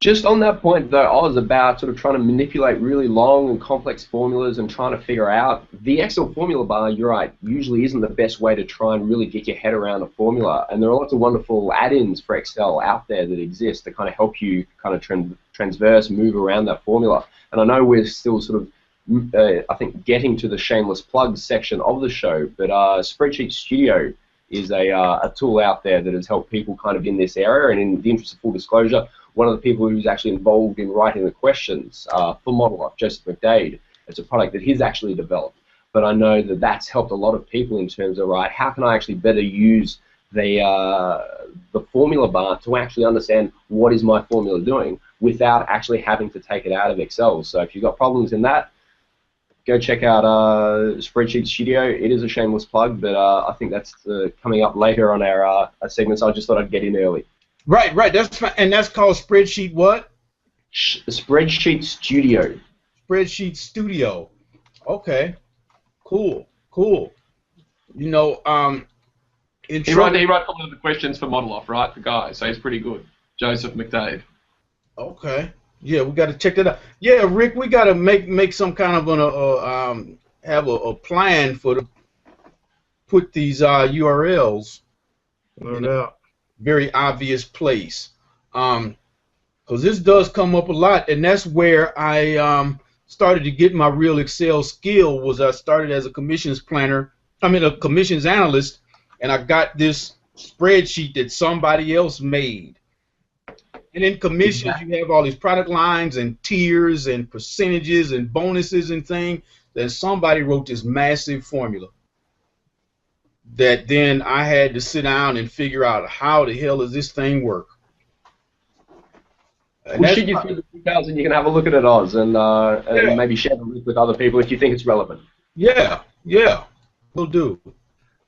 Just on that point, though, I was about sort of trying to manipulate really long and complex formulas and trying to figure out the Excel formula bar, you're right, usually isn't the best way to try and really get your head around a formula. And there are lots of wonderful add-ins for Excel out there that exist that kind of help you kind of transverse, move around that formula. And I know we're still sort of, I think, getting to the shameless plugs section of the show, but Spreadsheet Studio is a tool out there that has helped people kind of in this area. And in the interest of full disclosure, one of the people who's actually involved in writing the questions for ModelOff, Joseph McDade, it's a product that he's actually developed. But I know that that's helped a lot of people in terms of, right, how can I actually better use the formula bar to actually understand what is my formula doing without actually having to take it out of Excel. So if you've got problems in that, go check out Spreadsheet Studio. It is a shameless plug, but I think that's coming up later on our segments. I just thought I'd get in early. Right. That's fine. And that's called Spreadsheet what? Spreadsheet Studio. Spreadsheet Studio. Okay. Cool. You know, he wrote a couple of the questions for ModelOff, right? The guy, so he's pretty good. Joseph McDade. Okay. Yeah, we got to check that out. Yeah, Rick, we got to make some kind of have a plan for put these URLs in a very obvious place, because this does come up a lot, and that's where I started to get my real Excel skill. Was I started as a commissions analyst, and I got this spreadsheet that somebody else made. And in commissions, you have all these product lines and tiers and percentages and bonuses and things. Then somebody wrote this massive formula that then I had to sit down and figure out how the hell does this thing work. We'll shoot you through the details, and you can have a look at it, Oz, and maybe share the link with other people if you think it's relevant. Yeah, we'll do.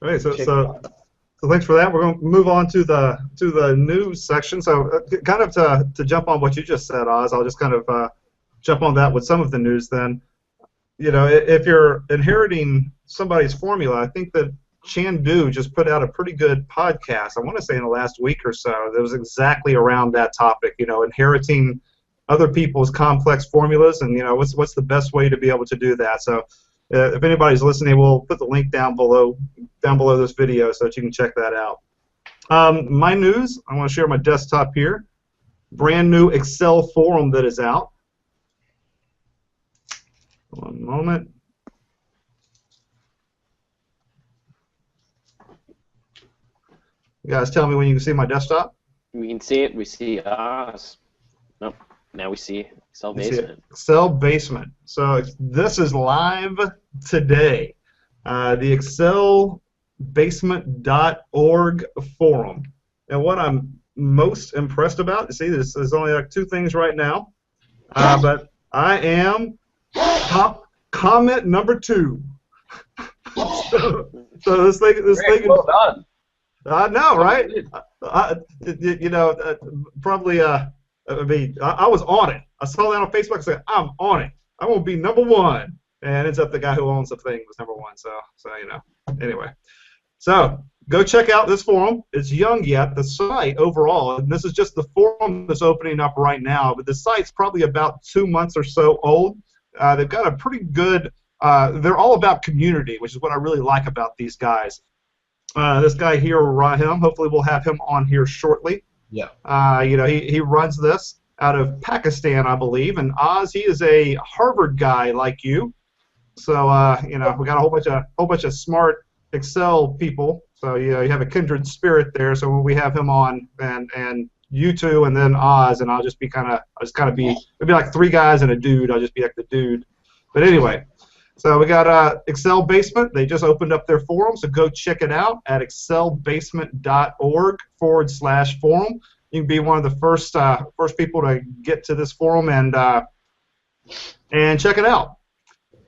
All right, so thanks for that. We're going to move on to the news section. So kind of to jump on what you just said, Oz, I'll just kind of jump on that with some of the news then. You know, if you're inheriting somebody's formula, I think that Chandu just put out a pretty good podcast, I want to say in the last week or so, that was exactly around that topic, you know, inheriting other people's complex formulas, and, you know, what's the best way to be able to do that. So if anybody's listening, we'll put the link down below this video so that you can check that out. My news, I want to share my desktop here. Brand new Excel forum that is out. One moment. You guys tell me when you can see my desktop. We can see it. We see us. Nope. Now we see Excel Basement. Excel Basement. So this is live today. The excelbasement.org forum. And what I'm most impressed about, you see, there's only like 2 things right now, but I am comment number 2. so this thing well done. I know, right? You know, probably. I mean, I was on it. I saw that on Facebook. I said, I'm on it. I will be number 1. And ends up the guy who owns the thing was number 1. So you know. Anyway, so go check out this forum. It's young yet. The site overall, and this is just the forum that's opening up right now. But the site's probably about 2 months or so old. They've got a pretty good. They're all about community, which is what I really like about these guys. This guy here, Rahim, hopefully we'll have him on here shortly. Yeah. You know, he runs this out of Pakistan, I believe, and Oz, he is a Harvard guy like you. So you know, we got a whole bunch of smart Excel people. So you know, you have a kindred spirit there. So when we have him on, and you two, and then Oz, and I'll just be maybe like 3 guys and a dude. I'll just be like the dude. But anyway. So we got Excel Basement. They just opened up their forum, so go check it out at excelbasement.org/forum. You can be one of the first people to get to this forum and check it out.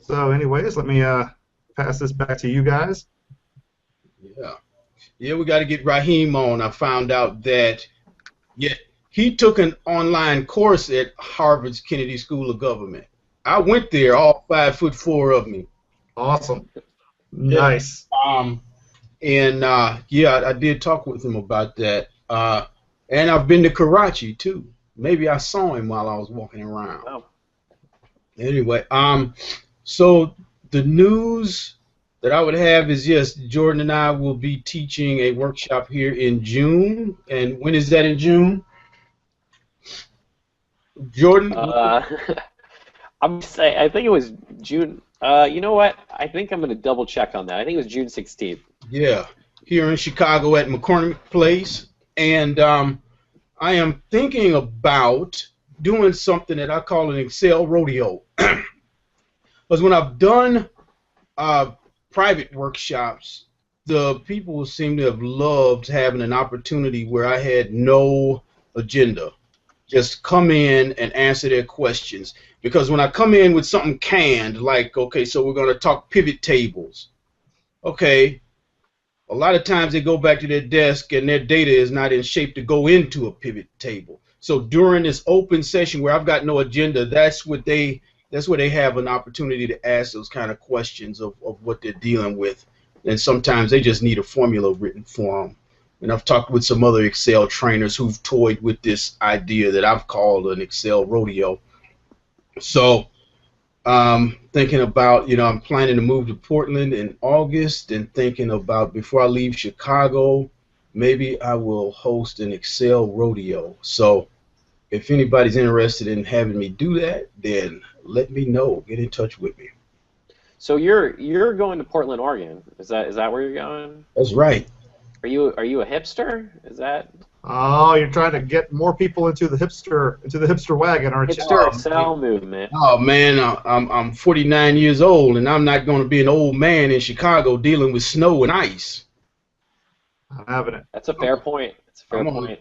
So, anyways, let me pass this back to you guys. Yeah, we got to get Rahim on. I found out that he took an online course at Harvard's Kennedy School of Government. I went there, all 5'4" of me. Awesome. Nice. I did talk with him about that. And I've been to Karachi too. Maybe I saw him while I was walking around. Oh. Anyway, so the news that I would have is, yes, Jordan and I will be teaching a workshop here in June. And when is that in June? Jordan? I'm saying, I think it was June. You know what? I think I'm going to double check on that. I think it was June 16th. Yeah, here in Chicago at McCormick Place. And I am thinking about doing something that I call an Excel Rodeo. Because when I've done private workshops, the people seem to have loved having an opportunity where I had no agenda. Just come in and answer their questions. Because when I come in with something canned, like, okay, so we're going to talk pivot tables. Okay, a lot of times they go back to their desk and their data is not in shape to go into a pivot table. So during this open session where I've got no agenda, that's where they have an opportunity to ask those kind of questions of what they're dealing with. And sometimes they just need a formula written for them. And I've talked with some other Excel trainers who've toyed with this idea that I've called an Excel rodeo. So thinking about, I'm planning to move to Portland in August, and thinking about before I leave Chicago, maybe I will host an Excel rodeo. So if anybody's interested in having me do that, then let me know. Get in touch with me. So you're going to Portland, Oregon. Is that where you're going? That's right. Are you a hipster? Is that? Oh, you're trying to get more people into the hipster wagon, aren't you? Hipster Excel movement. Oh man, I'm 49 years old, and I'm not going to be an old man in Chicago dealing with snow and ice. I'm having it. That's a fair point. That's a fair point.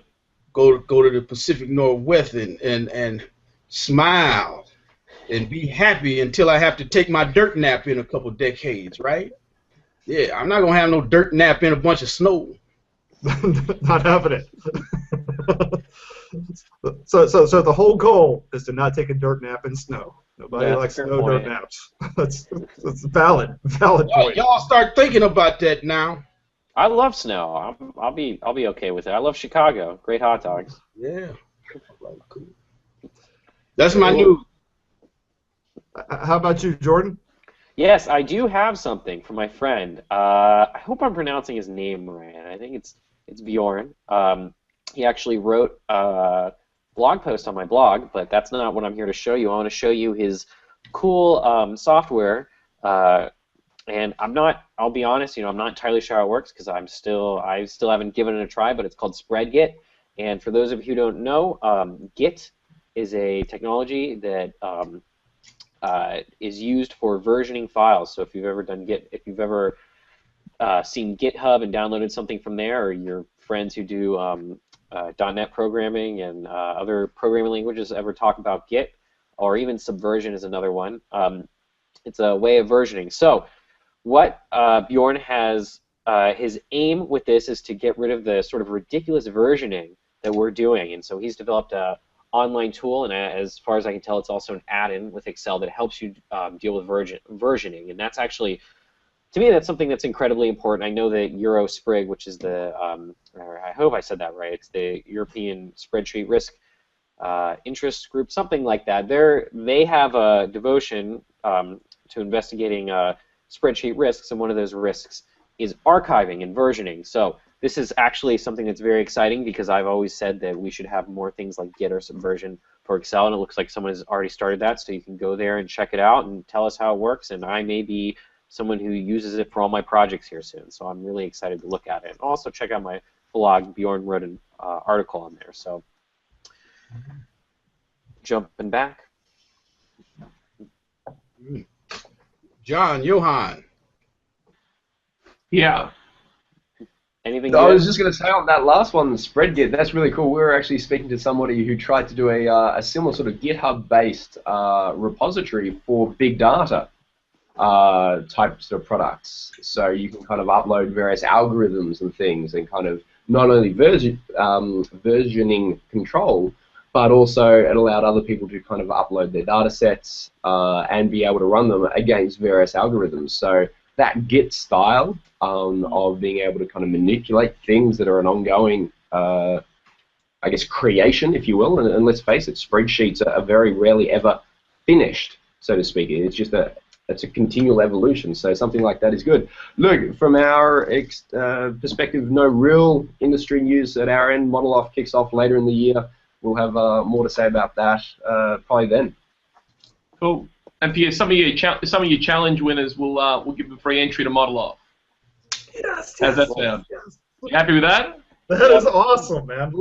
Go to the Pacific Northwest and smile and be happy until I have to take my dirt nap in a couple decades, right? Yeah, I'm not gonna have no dirt nap in a bunch of snow. Not having it. So the whole goal is to not take a dirt nap in snow. Nobody likes snow dirt naps. That's a valid point. Y'all start thinking about that now. I love snow. I'll be okay with it. I love Chicago. Great hot dogs. Yeah. That's my news. How about you, Jordan? Yes, I do have something for my friend. I hope I'm pronouncing his name right. I think it's Bjorn. He actually wrote a blog post on my blog, but that's not what I'm here to show you. I want to show you his cool software. And I'll be honest, I'm not entirely sure how it works because I still haven't given it a try, but it's called Spreadgit. And for those of you who don't know, Git is a technology that is used for versioning files. So if you've ever done Git, if you've ever seen GitHub and downloaded something from there, or your friends who do .NET programming and other programming languages ever talk about Git, or even Subversion is another one. It's a way of versioning. So what Bjorn has, his aim with this is to get rid of the sort of ridiculous versioning that we're doing. And so he's developed a online tool, and as far as I can tell, it's also an add-in with Excel that helps you deal with versioning. And that's actually, to me, that's something that's incredibly important. I know that EuroSprig, which is the, or I hope I said that right, it's the European Spreadsheet Risk Interest Group, something like that. They have a devotion to investigating spreadsheet risks, and one of those risks is archiving and versioning. So this is actually something that's very exciting because I've always said that we should have more things like Git or Subversion for Excel, and it looks like someone has already started that, so you can go there and check it out and tell us how it works, and I may be someone who uses it for all my projects here soon, so I'm really excited to look at it. And also check out my blog. Bjorn wrote an article on there, so jumping back. John, Johan. Yeah. Anything I good? was just going to say on that last one, Spreadgit, that's really cool. We were actually speaking to somebody who tried to do a similar sort of GitHub-based repository for big data types of products. So you can kind of upload various algorithms and things and kind of not only versioning control, but also it allowed other people to kind of upload their data sets and be able to run them against various algorithms. So that Git style of being able to kind of manipulate things that are an ongoing I guess, creation, if you will. And let's face it, spreadsheets are very rarely ever finished, so to speak. It's a continual evolution, so something like that is good. Look, from our perspective, no real industry news at our end. Model Off kicks off later in the year. We'll have more to say about that probably then. Cool. And for some of your challenge winners, we'll give them free entry to Model Off. Yes. How's that sound? Yes. You happy with that? That is awesome, man.